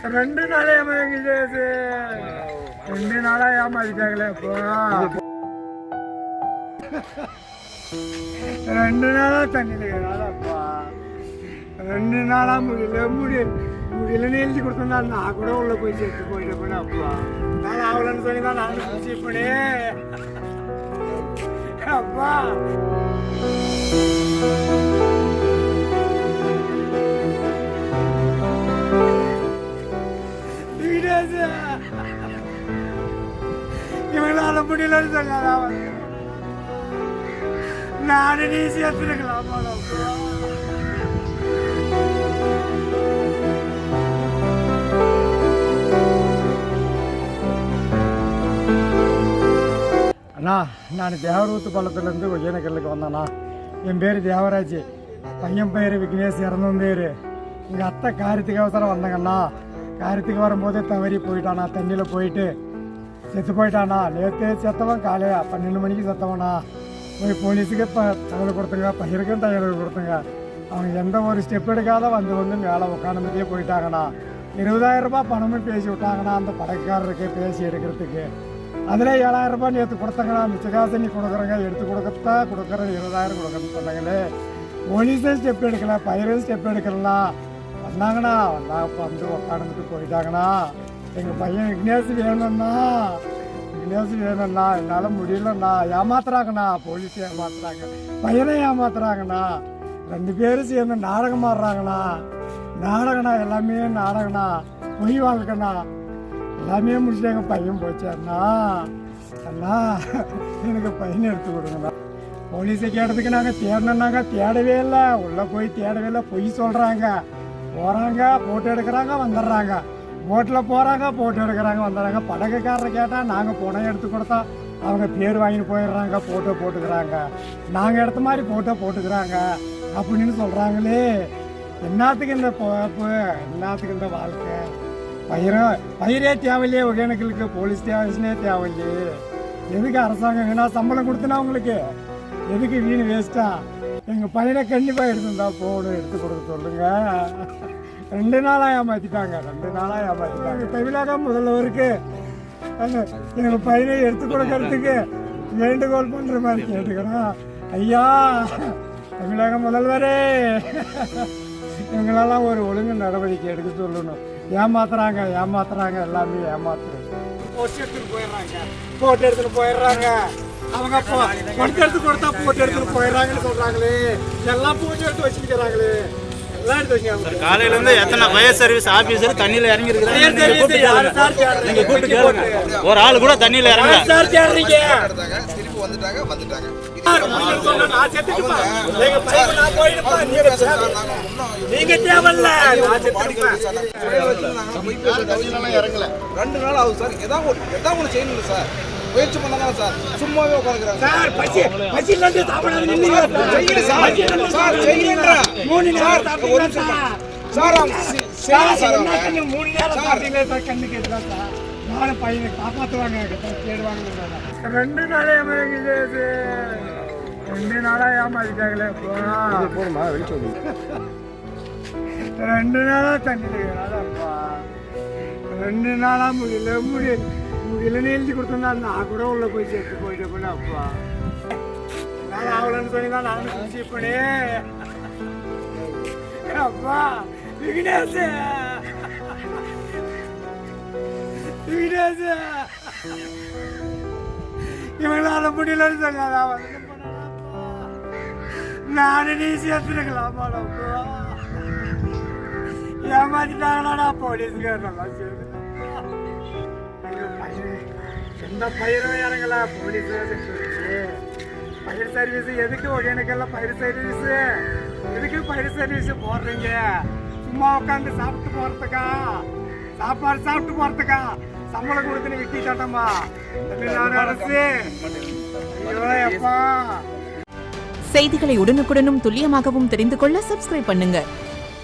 2 நாளா ஏமாங்கிது. 2 நாளா ஏமாத்திட்டாங்களே இப்போ. 2 நாளா தண்ணியில் இருக்கிறாப்பா. 2 நாளா முடியலன்னு எழுதி கொடுத்தா நான் கூட உள்ள போய் சேர்த்து போயிட்டேன் அப்பா. நான் ஆகலன்னு சொல்லி தான் நானும் பூச்சி பண்ணே அப்பா. இவங்களால முடியலன்னு சொன்னா நானே நீ சேர்த்துருக்கலாமா? அண்ணா, நான் தேவரூத்து பாலத்துலேருந்து ஒகேனக்கல்லுக்கு வந்தேண்ணா. என் பேர் தேவராஜ். பையன் பேர் விக்னேஷ், இறந்தும் பேர். எங்கள் அத்தை காரியத்துக்கு அவசரம் வந்தாங்கண்ணா. காரியத்துக்கு வரும்போதே தவறி போயிட்டானா, தண்ணியில் போயிட்டு செத்து போயிட்டானா. நேற்று செத்தவன் காலையா 12 மணிக்கு செத்தவனா. போய் போலீஸுக்கு தகவல் கொடுத்துங்க, பையனுக்கும் தகவல் கொடுத்துங்க. அவங்க எந்த ஒரு ஸ்டெப் எடுக்காத வந்து மேலே உட்காந்துட்டே போயிட்டாங்கண்ணா. 20,000 ரூபாய் பணமும் பேசி விட்டாங்கண்ணா அந்த படக்காரருக்கு பேசி எடுக்கிறதுக்கு. அதில் 7,000 ரூபாய் நேற்று கொடுத்தாங்கண்ணா. மிச்ச காசு நீ கொடுக்குறங்க, எடுத்து கொடுக்குறேன் 20,000 கொடுக்குறேன்னு சொன்னாங்களே. போலீஸே ஸ்டெப் எடுக்கல, பயிரும் ஸ்டெப் எடுக்கலாம் வந்தாங்கண்ணா. வந்தால் வந்து உட்காந்துட்டு போயிட்டாங்கண்ணா. எங்கள் பையன் விக்னேஷ் வேணும்ண்ணா, விக்னேஷ் வேணும்ண்ணா. என்னால் முடியலண்ணா. ஏமாத்துறாங்கண்ணா, போலீஸ் ஏமாத்துறாங்க, பையனை ஏமாத்துறாங்கண்ணா. 2 பேரும் சேர்ந்து நாடகம் ஆடுறாங்கண்ணா. நாடகண்ணா, எல்லாமே நாடகண்ணா, பொய் வாழ்க்கைண்ணா. எல்லாமே முடிச்சுட்டு எங்கள் பையன் போச்சு அண்ணா. அண்ணா, எனக்கு பையனை எடுத்து கொடுங்கண்ணா. போலீஸை கேட்டதுக்கு நாங்கள் தேடினாங்க, தேடவே இல்லை. உள்ளே போய் தேடவே இல்லை, பொய் சொல்கிறாங்க. போகிறாங்க, போட்டோ எடுக்கிறாங்க, வந்துடுறாங்க. போட்டில் போகிறாங்க, போட்டோ எடுக்கிறாங்க, வந்துடுறாங்க. படகுக்காரரை கேட்டால் நாங்கள் பணம் எடுத்து கொடுத்தா அவங்க பேர் வாங்கிட்டு போயிடுறாங்க, போட்டோ போட்டுக்கிறாங்க. நாங்கள் எடுத்த மாதிரி போட்டோ போட்டுக்கிறாங்க அப்படின்னு சொல்கிறாங்களே. என்னத்துக்கு இந்த பொழப்பு, என்னத்துக்கு இந்த வாழ்க்கை? பயிரே தேவையில்லையே ஒகேனக்கலுக்கு, போலீஸ் ஸ்டேஷனே தேவையில்லையே. எதுக்கு அரசாங்கம் வேணா சம்பளம் கொடுத்தனா உங்களுக்கு? எதுக்கு வீண் வேஸ்ட்டா? எங்கள் பையனை கண்டிப்பாக எடுத்துருந்தா போகணும், எடுத்து கொடுக்க சொல்லுங்க. 2 நாளாக ஏமாற்றிட்டாங்க, 2 நாளாக ஏமாற்றிட்டாங்க. தமிழக முதல்வருக்கு எங்கள் பையனை எடுத்து கொடுக்கறதுக்கு வேண்டுகோள் பண்ணுற மாதிரி கேட்டுக்கிறோம். ஐயா, தமிழக முதல்வரே, எங்களெல்லாம் ஒரு ஒழுங்கு நடவடிக்கை எடுக்க சொல்லணும். ஏமாத்துறாங்க, எல்லாமே ஏமாத்துறாங்க. போட்டோ எடுத்துட்டு போயிடுறாங்க. அவங்க பணத்தை எடுத்து கொடுத்தா போட்டோ எடுத்துட்டு போயிடுறாங்கன்னு சொல்றாங்களே. எல்லாம் போட்டோ எடுத்து வச்சிருக்கிறாங்களே. எல்லாம் எடுத்து வச்சுக்காங்க. காலையில இருந்து எத்தனை ஃபயர் சர்வீஸ் ஆபீசர் தண்ணியில இறங்கி இருக்காங்க. ஒரு ஆள் கூட தண்ணியில இறங்க திருப்பி வந்துட்டாங்க. நீங்க தேவையில்ல, இறங்கல. 2 நாள் ஆகுது சார். ஏதாவது ஒன்று செய்யணும் சார். முயற்சி பண்ணாங்க சார். சும்மாவே உட்காந்துக்கிறாங்க சார். பசியிலிருந்து சாப்பிடாது நின்னீங்க சார். செய்யுங்க சார். 3 நேரம் சாப்பிட்டீங்களே சார். கண்ணு கேட்டுதா சார். நானும் பையனை காப்பாற்றுவாங்க, தேடுவாங்க. 2 நாளே ஏமாங்கிது. 2 நாளா ஏமாத்திட்டாங்களே இப்போ. 2 நாளா தண்ணியில் இருக்கிறாப்பா. 2 நாளா முடியலன்னு எழுதி கொடுத்தா நான் கூட உள்ள போய் சேர்த்து போயிட்டேன் அப்பா. நான் ஆகலன்னு சொல்லி தான் நானும் பூச்சி பண்ணே அப்பா. விக்னேஷ், இவங்களால முடியலன்னு சொன்னா நானே நீ சேர்த்துருக்கலாமா? ஏமாத்திட்டாங்களாடா போலீஸ்காரெல்லாம் சேர்த்து. எந்த பயிரும் இறங்கல, போலீஸ் பயிர் சர்வீஸ் எதுக்கு? ஒகேனக்கல்ல பயிர் சர்வீஸ் எதுக்கு? பயிர் சர்வீஸ் போடுறீங்க சும்மா உட்காந்து சாப்பிட்டு போறதுக்கா? சாப்பாடு சாப்பிட்டு போறதுக்கா? சம்பளம் கொடுத்துன்னு விட்டிட்டாட்டமா தமிழ்நாடு அரசு. செய்திகளை உடனுக்குடனும் துல்லியமாகவும் தெரிந்து கொள்ள சப்ஸ்கிரைப் பண்ணுங்க.